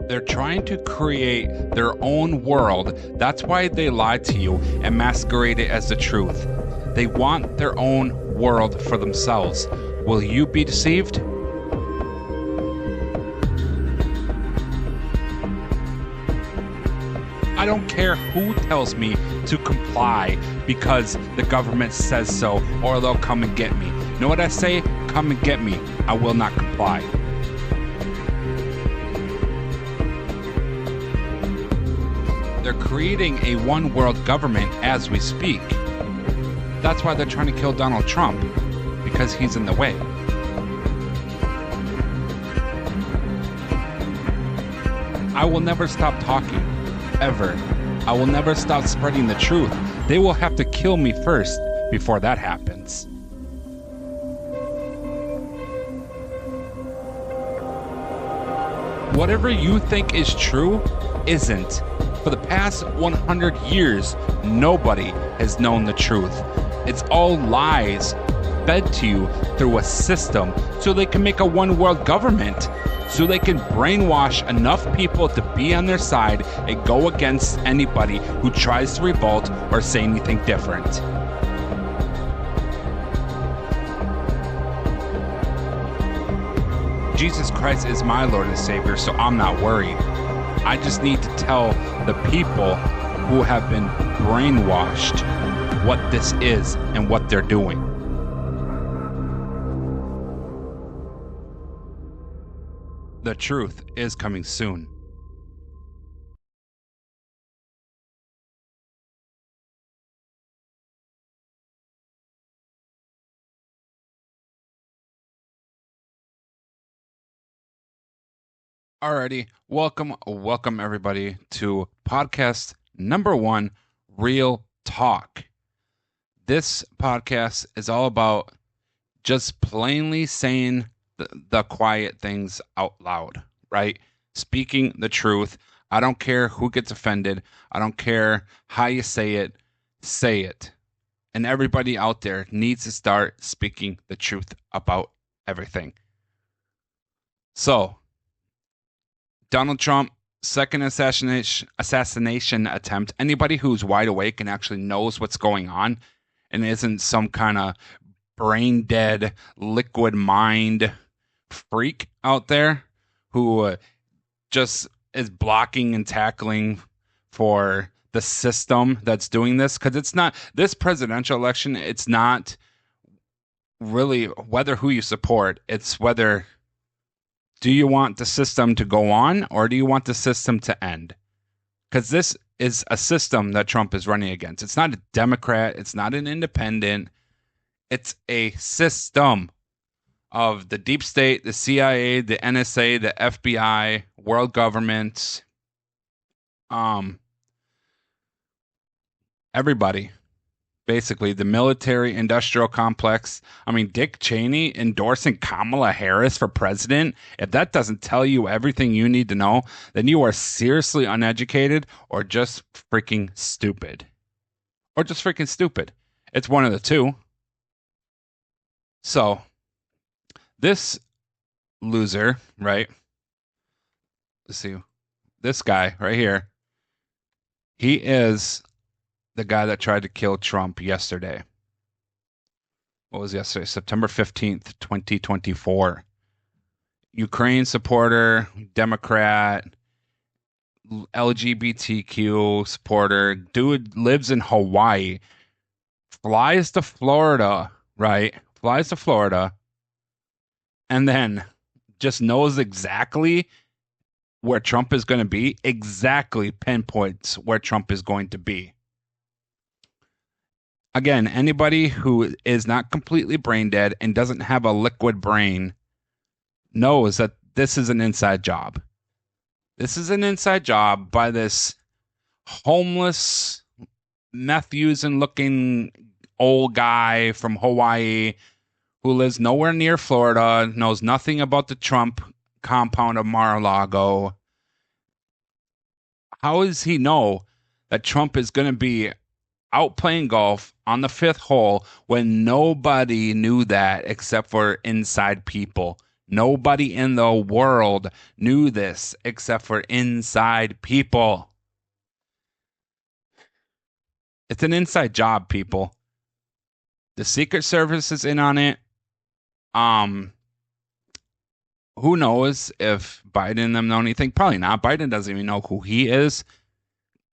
They're trying to create their own world. That's why they lie to you and masquerade it as the truth. They want their own world for themselves. Will you be deceived? I don't care who tells me to comply because the government says so, or they'll come and get me. You know what I say? Come and get me. I will not comply. They're creating a one-world government as we speak. That's why they're trying to kill Donald Trump, because he's in the way. I will never stop talking, ever. I will never stop spreading the truth. They will have to kill me first before that happens. Whatever you think is true isn't. For the past 100 years, nobody has known the truth. It's all lies fed to you through a system so they can make a one-world government, so they can brainwash enough people to be on their side and go against anybody who tries to revolt or say anything different. Jesus Christ is my Lord and Savior, so I'm not worried. I just need to tell the people who have been brainwashed what this is and what they're doing. The truth is coming soon. Alrighty, welcome everybody to podcast number 1, Real Talk. This podcast is all about just plainly saying the quiet things out loud, right? Speaking the truth. I don't care who gets offended. I don't care how you say it. Say it. And everybody out there needs to start speaking the truth about everything. So, Donald Trump, second assassination attempt. Anybody who's wide awake and actually knows what's going on and isn't some kind of brain dead, liquid mind freak out there who just is blocking and tackling for the system that's doing this. Because it's not this presidential election. It's not really whether who you support. It's whether do you want the system to go on or do you want the system to end? Because this is a system that Trump is running against. It's not a Democrat. It's not an independent. It's a system of the deep state, the CIA, the NSA, the FBI, world government, everybody. Basically, the military industrial complex. I mean, Dick Cheney endorsing Kamala Harris for president. If that doesn't tell you everything you need to know, then you are seriously uneducated or just freaking stupid. It's one of the two. So, this loser, right? Let's see. This guy right here, he is the guy that tried to kill Trump yesterday. What was yesterday? September 15th, 2024. Ukraine supporter, Democrat, LGBTQ supporter. Dude lives in Hawaii. Flies to Florida, right? Flies to Florida. And then just knows exactly where Trump is going to be. Exactly pinpoints where Trump is going to be. Again, anybody who is not completely brain dead and doesn't have a liquid brain knows that this is an inside job. This is an inside job by this homeless, meth-using looking old guy from Hawaii who lives nowhere near Florida, knows nothing about the Trump compound of Mar-a-Lago. How does he know that Trump is going to be out playing golf on the 5th hole when nobody knew that except for inside people? Nobody in the world knew this except for inside people. It's an inside job, people. The Secret Service is in on it. Who knows if Biden and them know anything? Probably not. Biden doesn't even know who he is.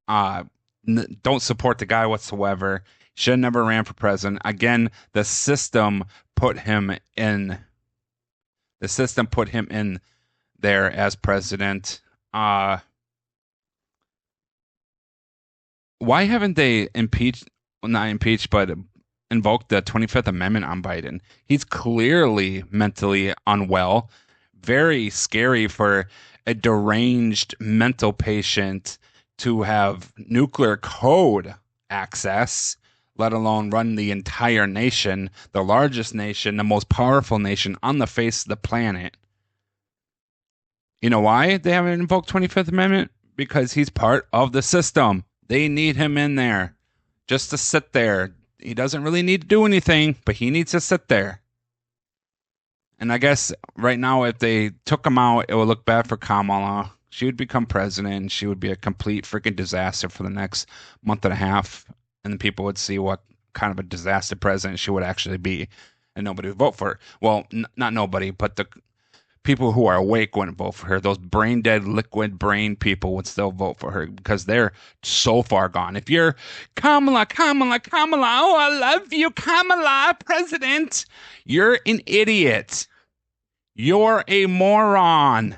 Don't support the guy whatsoever. Should have never ran for president. Again, the system put him in. The system put him in there as president. Why haven't they impeached? Well, not impeached, but invoked the 25th Amendment on Biden? He's clearly mentally unwell. Very scary for a deranged mental patient to have nuclear code access, let alone run the entire nation, the largest nation, the most powerful nation on the face of the planet. You know why they haven't invoked 25th Amendment? Because he's part of the system. They need him in there just to sit there. He doesn't really need to do anything, but he needs to sit there. And I guess right now, if they took him out, it would look bad for Kamala. She would become president, and she would be a complete freaking disaster for the next month and a half. And then people would see what kind of a disaster president she would actually be, and nobody would vote for her. Well, not nobody, but the people who are awake wouldn't vote for her. Those brain dead, liquid brain people would still vote for her because they're so far gone. If you're Kamala, oh, I love you, Kamala, president, you're an idiot. You're a moron.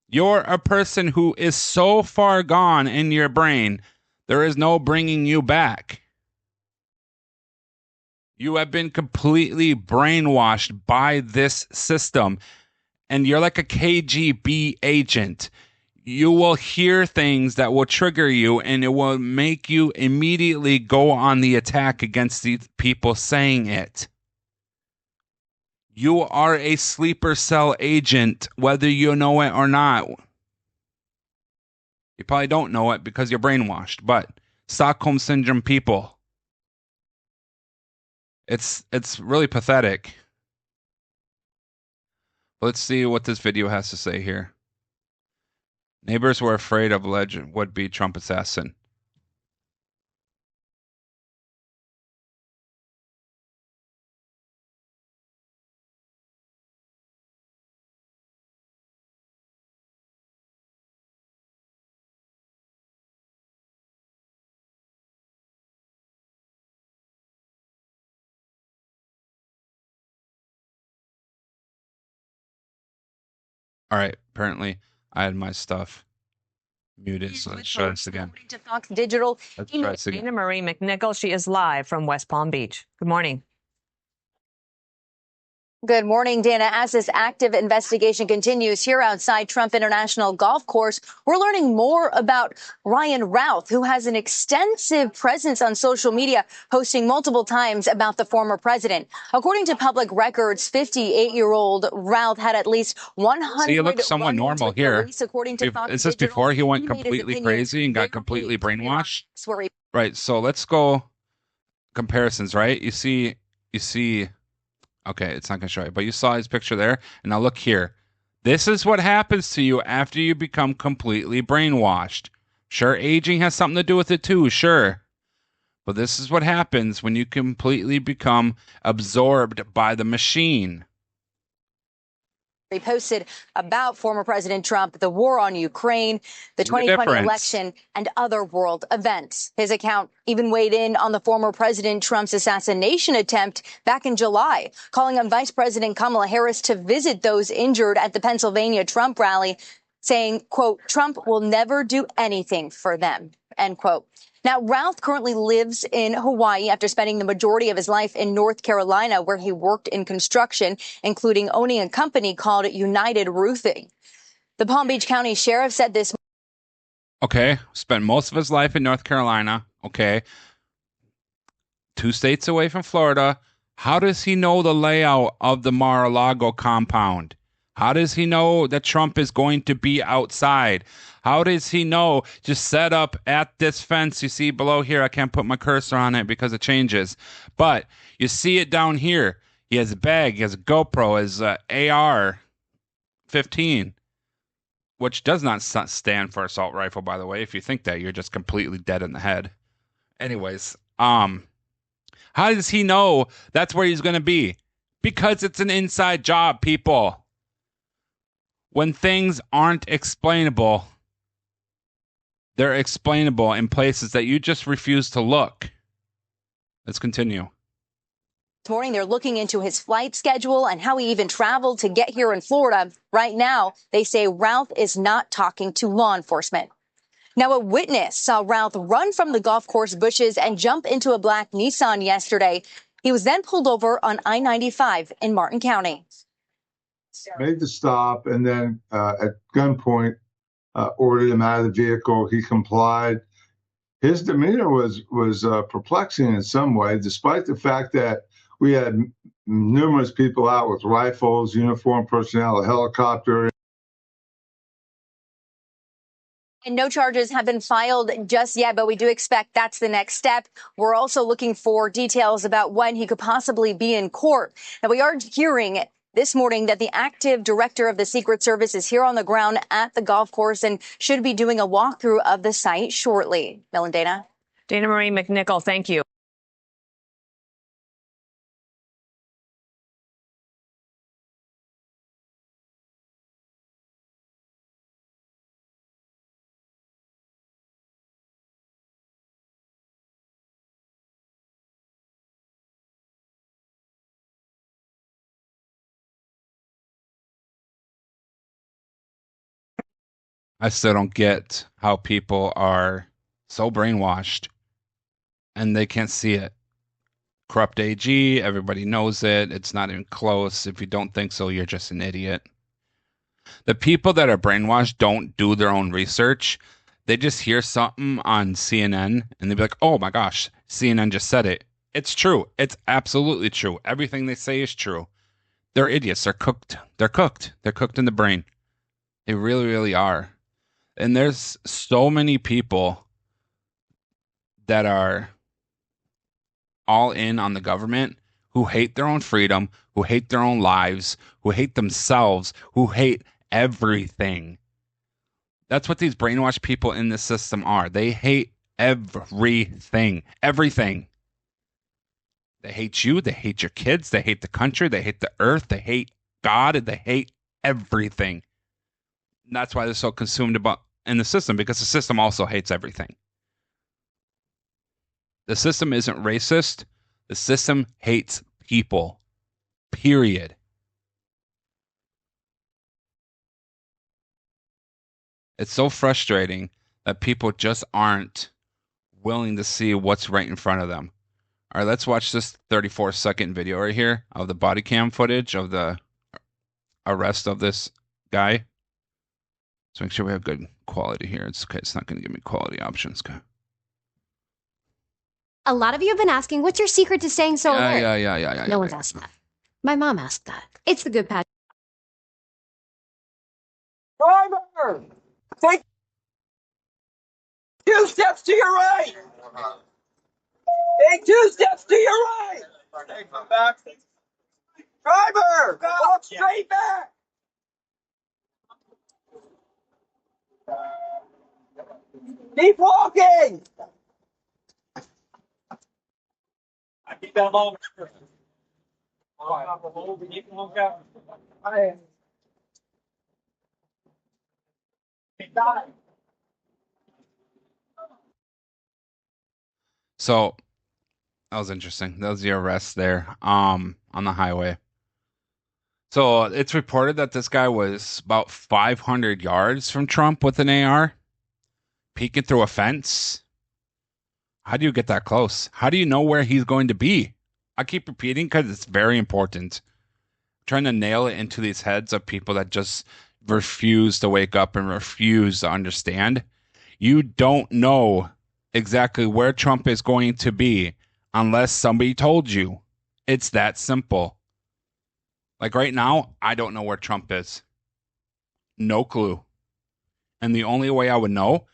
You're a person who is so far gone in your brain, there is no bringing you back. You have been completely brainwashed by this system, and you're like a KGB agent. You will hear things that will trigger you, and it will make you immediately go on the attack against the people saying it. You are a sleeper cell agent, whether you know it or not. You probably don't know it because you're brainwashed, but Stockholm Syndrome people. It's really pathetic. Let's see what this video has to say here. Neighbors were afraid of alleged would-be Trump assassin. All right, apparently I had my stuff muted, so let's try this again. To Fox Digital, Let's try this again. Anna Marie McNichol, she is live from West Palm Beach. Good morning. Good morning, Dana. As this active investigation continues here outside Trump International Golf Course, we're learning more about Ryan Routh, who has an extensive presence on social media, posting multiple times about the former president. According to public records, 58-year-old Routh had at least 100. See, he looks somewhat normal here. Police, according to Fox Is this Digital. before he went completely crazy and got completely brainwashed? Sorry. Right, so let's go comparisons, right? You see, okay, it's not going to show you, but you saw his picture there. And now look here. This is what happens to you after you become completely brainwashed. Sure, aging has something to do with it too, sure. But this is what happens when you completely become absorbed by the machine. Posted about former President Trump, the war on Ukraine, the 2020 election, and other world events. His account even weighed in on the former President Trump's assassination attempt back in July, calling on Vice President Kamala Harris to visit those injured at the Pennsylvania Trump rally, saying, quote, Trump will never do anything for them, end quote. Now, Routh currently lives in Hawaii after spending the majority of his life in North Carolina, where he worked in construction, including owning a company called United Roofing. The Palm Beach County Sheriff said this. Okay, spent most of his life in North Carolina. Okay. 2 states away from Florida. How does he know the layout of the Mar-a-Lago compound? How does he know that Trump is going to be outside? How does he know just set up at this fence you see below here? I can't put my cursor on it because it changes. But you see it down here. He has a bag. He has a GoPro. His AR-15, which does not stand for assault rifle, by the way. If you think that, you're just completely dead in the head. Anyways, how does he know that's where he's going to be? Because it's an inside job, people. When things aren't explainable, they're explainable in places that you just refuse to look. Let's continue. This morning, they're looking into his flight schedule and how he even traveled to get here in Florida. Right now, they say Ralph is not talking to law enforcement. Now, a witness saw Ralph run from the golf course bushes and jump into a black Nissan yesterday. He was then pulled over on I-95 in Martin County. Made the stop and then at gunpoint ordered him out of the vehicle. He complied. His demeanor was perplexing in some way, despite the fact that we had numerous people out with rifles, uniformed personnel, a helicopter. And no charges have been filed just yet, but we do expect that's the next step. We're also looking for details about when he could possibly be in court. Now, we are hearing this morning that the active director of the Secret Service is here on the ground at the golf course and should be doing a walkthrough of the site shortly. Mel and Dana. Dana Marie McNichol, thank you. I still don't get how people are so brainwashed and they can't see it. Corrupt AG, everybody knows it. It's not even close. If you don't think so, you're just an idiot. The people that are brainwashed don't do their own research. They just hear something on CNN and they be like, oh my gosh, CNN just said it. It's true. It's absolutely true. Everything they say is true. They're idiots. They're cooked. They're cooked. They're cooked in the brain. They really, really are. And there's so many people that are all in on the government who hate their own freedom, who hate their own lives, who hate themselves, who hate everything. That's what these brainwashed people in this system are. They hate everything. Everything. They hate you. They hate your kids. They hate the country. They hate the earth. They hate God. And they hate everything. And that's why they're so consumed in the system, because the system also hates everything. The system isn't racist. The system hates people. Period. It's so frustrating that people just aren't willing to see what's right in front of them. All right, let's watch this 34-second video right here of the body cam footage of the arrest of this guy. So make sure we have good quality here. It's okay. It's not going to give me quality options. Okay. A lot of you have been asking, what's your secret to staying so alert? Yeah. No one's asked that. My mom asked that. It's the good patch. Driver! Take 2 steps to your right! Take 2 steps to your right! Driver! Walk straight back! Keep walking! I keep that long. So that was interesting. That was the arrest there on the highway. So it's reported that this guy was about 500 yards from Trump with an AR, peeking through a fence. How do you get that close? How do you know where he's going to be? I keep repeating because it's very important. I'm trying to nail it into these heads of people that just refuse to wake up and refuse to understand. You don't know exactly where Trump is going to be unless somebody told you. It's that simple. Like right now, I don't know where Trump is. No clue. And the only way I would know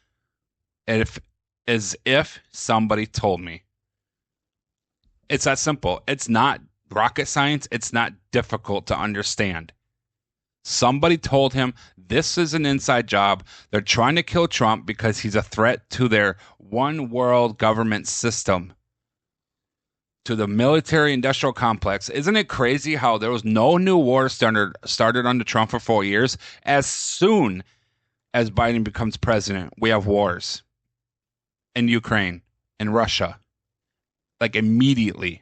is if somebody told me. It's that simple. It's not rocket science. It's not difficult to understand. Somebody told him this is an inside job. They're trying to kill Trump because he's a threat to their one world government system, to the military industrial complex. Isn't it crazy how there was no new war started under Trump for 4 years? As soon as Biden becomes president, we have wars in Ukraine and Russia, like immediately.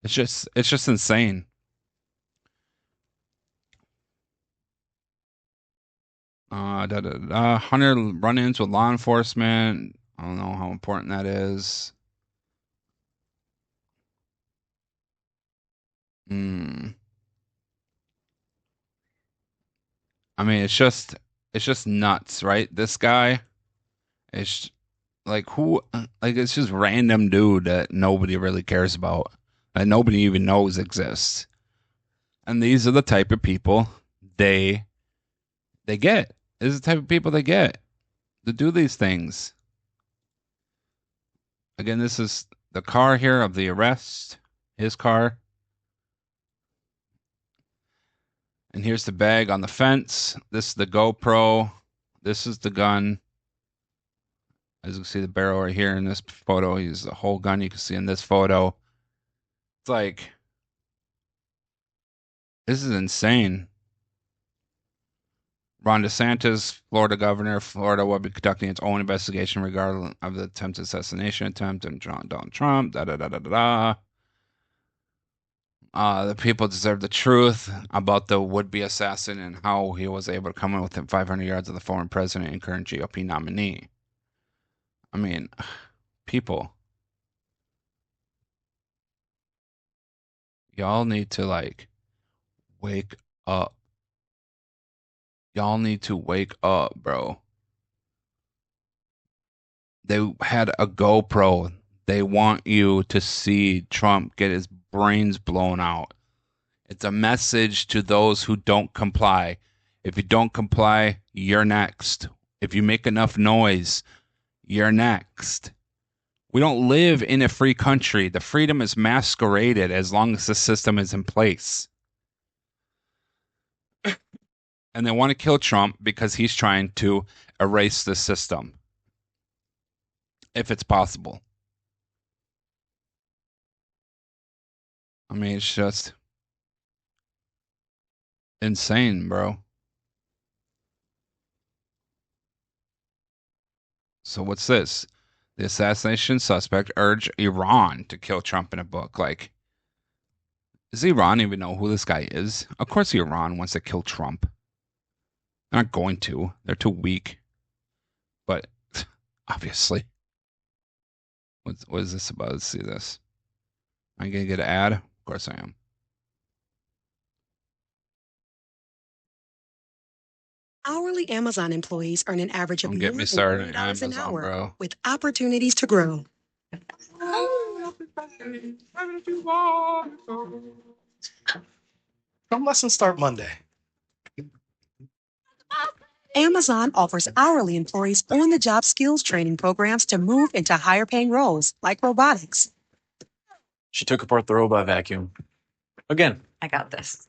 It's just insane. Hunter run-ins with law enforcement. I don't know how important that is. I mean, it's just nuts, right? This guy is like who? Like it's just random dude that nobody really cares about, that nobody even knows exists. And these are the type of people they get. This is the type of people they get to do these things. Again, this is the car here of the arrest, his car. And here's the bag on the fence. This is the GoPro. This is the gun. As you can see the barrel right here in this photo. He's the whole gun you can see in this photo. It's like, this is insane. Ron DeSantis, Florida governor. Florida will be conducting its own investigation regarding of the attempted assassination attempt and Donald Trump. The people deserve the truth about the would-be assassin and how he was able to come in within 500 yards of the former president and current GOP nominee. I mean, people. Y'all need to, like, wake up. Y'all need to wake up, bro. They had a GoPro. They want you to see Trump get his brains blown out. It's a message to those who don't comply. If you don't comply, you're next. If you make enough noise, you're next. We don't live in a free country. The freedom is masqueraded as long as the system is in place. And they want to kill Trump because he's trying to erase the system, if it's possible. I mean, it's just insane, bro. So what's this? The assassination suspect urged Iran to kill Trump in a book. Like, does Iran even know who this guy is? Of course Iran wants to kill Trump. They're not going to. They're too weak. But obviously. What is this about? Let's see this. Am I going to get an ad? Of course I am. Hourly Amazon employees earn an average of Don't get me started on $120 an Amazon, hour bro. with opportunities to grow. Some lessons start Monday. Amazon offers hourly employees on-the-job skills training programs to move into higher-paying roles like robotics. She took apart the robot vacuum. Again. I got this.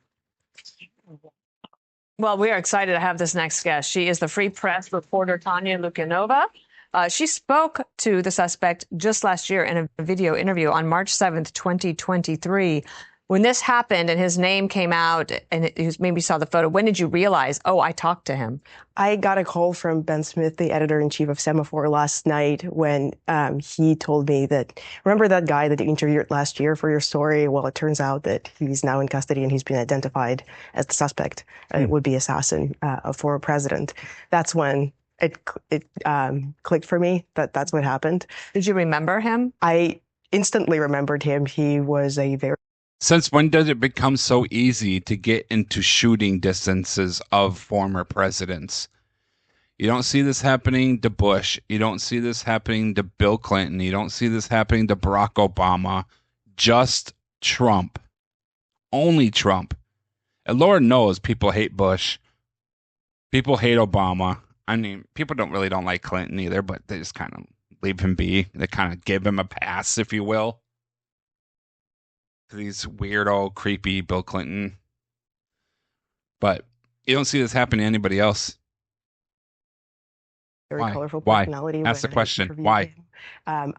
Well, we are excited to have this next guest. She is the Free Press reporter Tanya Lukanova. She spoke to the suspect just last year in a video interview on March 7th, 2023. When this happened and his name came out and maybe saw the photo, when did you realize, oh, I talked to him? I got a call from Ben Smith, the editor-in-chief of Semaphore, last night when he told me that, remember that guy that you interviewed last year for your story? Well, it turns out that he's now in custody and he's been identified as the suspect, would-be assassin of former president. That's when it clicked for me that that's what happened. Did you remember him? I instantly remembered him. He was a very... Since when does it become so easy to get into shooting distances of former presidents? You don't see this happening to Bush. You don't see this happening to Bill Clinton. You don't see this happening to Barack Obama. Just Trump. Only Trump. And Lord knows people hate Bush. People hate Obama. I mean, people don't like Clinton either, but they just kind of leave him be. They kind of give him a pass, if you will. He's weirdo, creepy Bill Clinton. But you don't see this happen to anybody else. Very Why? colorful Why? personality. Ask the when I question. interviewed Why? him.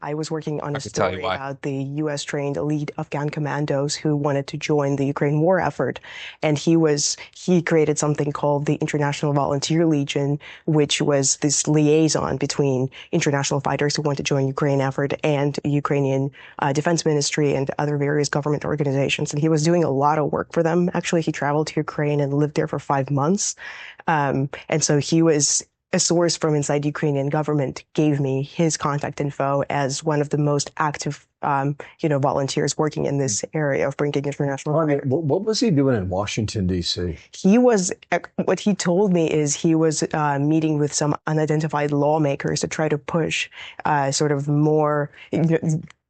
I was working on I a could tell you story why. about the U.S. trained elite Afghan commandos who wanted to join the Ukraine war effort, and he created something called the International Volunteer Legion, which was this liaison between international fighters who want to join Ukraine effort and Ukrainian Defense Ministry and other various government organizations. And he was doing a lot of work for them. Actually, he traveled to Ukraine and lived there for 5 months, and so he was. A source from inside the Ukrainian government gave me his contact info as one of the most active, volunteers working in this area of bringing international. What was he doing in Washington, D.C.? What he told me is he was meeting with some unidentified lawmakers to try to push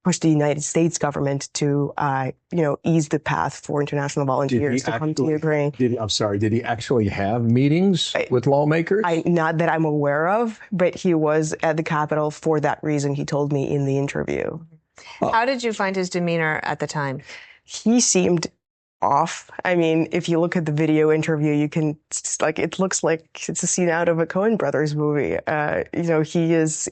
push the United States government to, ease the path for international volunteers to come to Ukraine. Did he actually have meetings with lawmakers? Not that I'm aware of, but he was at the Capitol for that reason, he told me in the interview. How did you find his demeanor at the time? He seemed off. I mean, if you look at the video interview, it looks like it's a scene out of a Coen Brothers movie.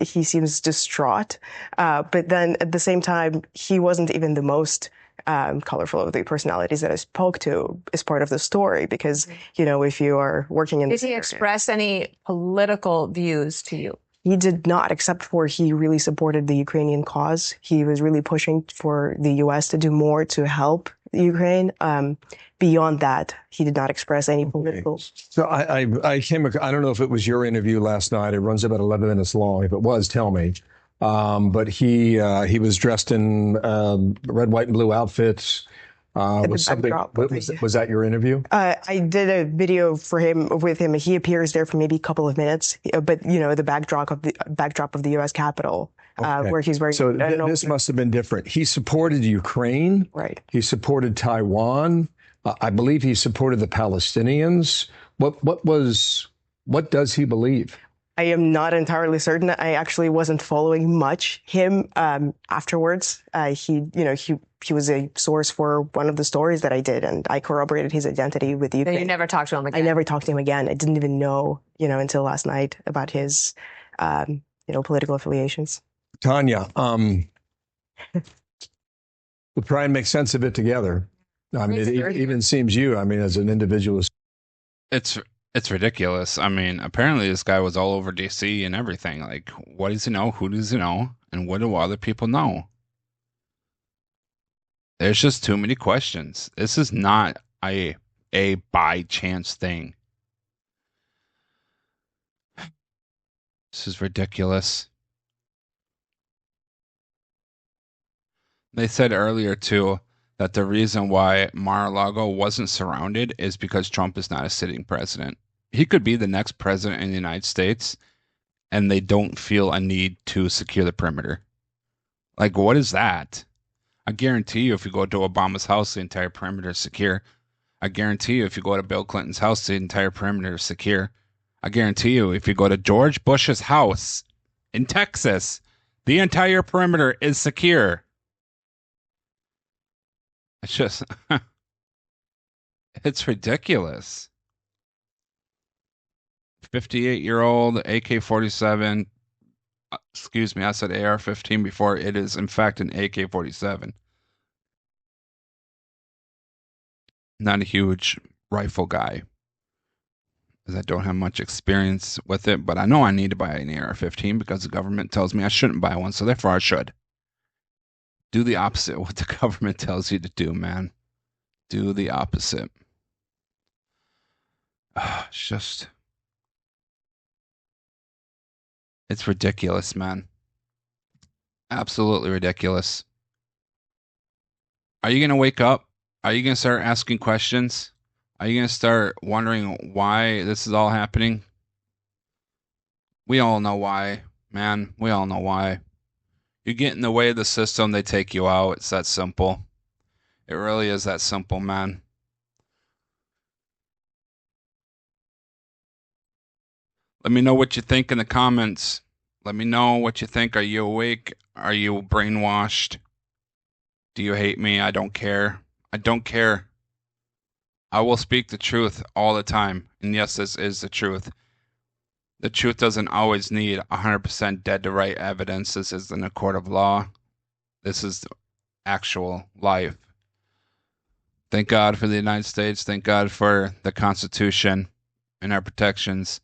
He seems distraught. But then at the same time, he wasn't even the most colorful of the personalities that I spoke to as part of the story, because, if you are working in Did he express any political views to you? He did not, except for he really supported the Ukrainian cause. He was really pushing for the U.S. to do more to help Ukraine. Beyond that, he did not express any political. So I don't know if it was your interview last night. It runs about 11 minutes long. If it was, tell me. But he was dressed in red, white, and blue outfits. Was that your interview? I did a video with him. He appears there for maybe a couple of minutes, but the backdrop of the U.S. Capitol, where he's wearing. So this must have been different. He supported Ukraine, right? He supported Taiwan. I believe he supported the Palestinians. What does he believe? I am not entirely certain. I actually wasn't following much him afterwards. He was a source for one of the stories that I did, and I corroborated his identity with Ukraine. So you never talked to him again? I never talked to him again. I didn't even know, until last night about his, political affiliations. Tanya, we'll try and make sense of it together. I mean, it even seems as an individual. It's ridiculous. I mean, apparently this guy was all over DC and everything. Like, what does he know? Who does he know? And what do other people know? There's just too many questions. This is not a by chance thing. This is ridiculous. They said earlier, too, that the reason why Mar-a-Lago wasn't surrounded is because Trump is not a sitting president. He could be the next president in the United States, and they don't feel a need to secure the perimeter. Like, what is that? I guarantee you, if you go to Obama's house, the entire perimeter is secure. I guarantee you, if you go to Bill Clinton's house, the entire perimeter is secure. I guarantee you, if you go to George Bush's house in Texas, the entire perimeter is secure. It's just, it's ridiculous. 58-year-old AK-47. Excuse me, I said AR-15 before. It is, in fact, an AK-47. Not a huge rifle guy, as I don't have much experience with it, but I know I need to buy an AR-15 because the government tells me I shouldn't buy one, so therefore I should. Do the opposite of what the government tells you to do, man. Do the opposite. It's ridiculous, man. Absolutely ridiculous. Are you going to wake up? Are you going to start asking questions? Are you going to start wondering why this is all happening? We all know why, man. We all know why. You get in the way of the system, they take you out. It's that simple. It really is that simple, man. Let me know what you think in the comments. Let me know what you think. Are you awake? Are you brainwashed? Do you hate me? I don't care. I don't care. I will speak the truth all the time. And yes, this is the truth. The truth doesn't always need 100% dead to right evidence. This isn't a court of law. This is actual life. Thank God for the United States. Thank God for the Constitution and our protections.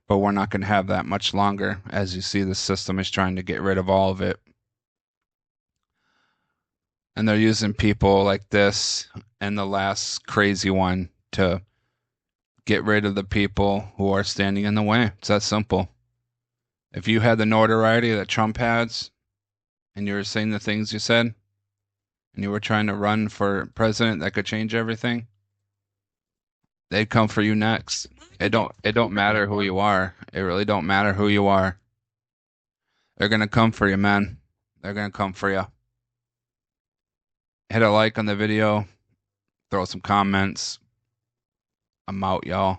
But we're not going to have that much longer. As you see, the system is trying to get rid of all of it. And they're using people like this and the last crazy one to get rid of the people who are standing in the way. It's that simple. If you had the notoriety that Trump has, and you were saying the things you said, and you were trying to run for president that could change everything, they'd come for you next. It don't matter who you are. It really don't matter who you are. They're gonna come for you, man. They're gonna come for you. Hit a like on the video. Throw some comments. I'm out, y'all.